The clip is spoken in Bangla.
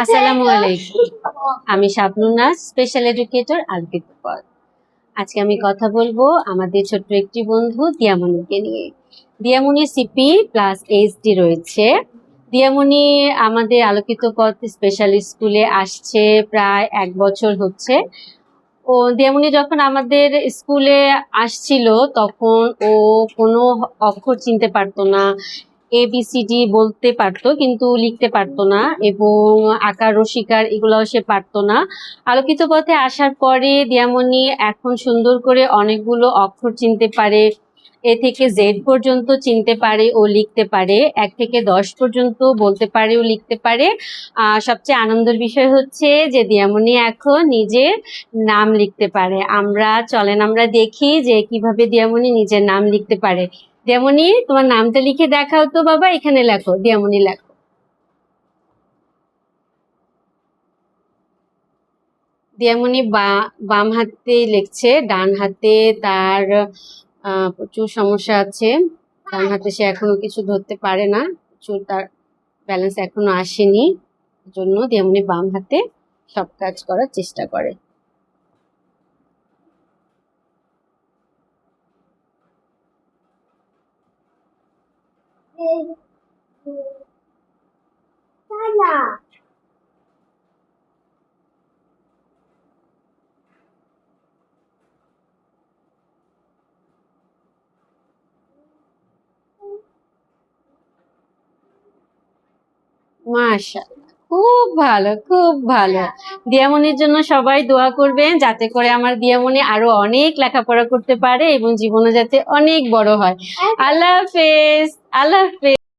আসসালামু আলাইকুম। আমি শাবনুর নাজ, স্পেশাল এডুকেটর আলকিত পদ। আজকে আমি কথা বলবো আমাদের ছোট্ট একটি বন্ধু দিয়ামণিকে নিয়ে। দিয়ামণি সিপি প্লাস এইচডি রয়েছে। দিয়ামণি আমাদের আলোকিত পথ স্পেশাল স্কুলে আসছে প্রায় 1 বছর হচ্ছে। ও দিয়ামণি যখন আমাদের স্কুলে আসছিল তখন ও কোনো অক্ষর চিনতে পারতো না, ABCD বলতে পারতো কিন্তু লিখতে পারতো না, এবং আকার রসিকার এগুলোও সে পারতো না। আলোকিত পথে আসার পরে দিয়ামণি এখন সুন্দর করে অনেকগুলো অক্ষর চিনতে পারে, A থেকে Z পর্যন্ত চিনতে পারে ও লিখতে পারে, 1 থেকে 10 পর্যন্ত বলতে পারে ও লিখতে পারে। সবচেয়ে আনন্দের বিষয় হচ্ছে যে দিয়ামণি এখন নিজের নাম লিখতে পারে। চলেন আমরা দেখি যে কিভাবে দিয়ামণি নিজের নাম লিখতে পারে। দিয়ামণি, তোমার নামটা লিখে দেখাও তো বাবা। এখানে লেখো, দিয়ামণি লেখো। দিয়ামণি বাম হাতে লিখছে, ডান হাতে তার প্রচুর সমস্যা আছে। ডান হাতে সে এখনো কিছু ধরতে পারে না, প্রচুর তার ব্যালেন্স এখনো আসেনি, জন্য দিয়ামণি বাম হাতে সব কাজ করার চেষ্টা করে। মাশাআল্লাহ, খুব ভালো, খুব ভালো। দিয়ামণির জন্য সবাই দোয়া করবেন যাতে করে আমার দিয়ামণি আরো অনেক লেখাপড়া করতে পারে এবং জীবনে যাতে অনেক বড় হয়। আল্লাহ হাফেজ। আল্লাহ হাফেজ।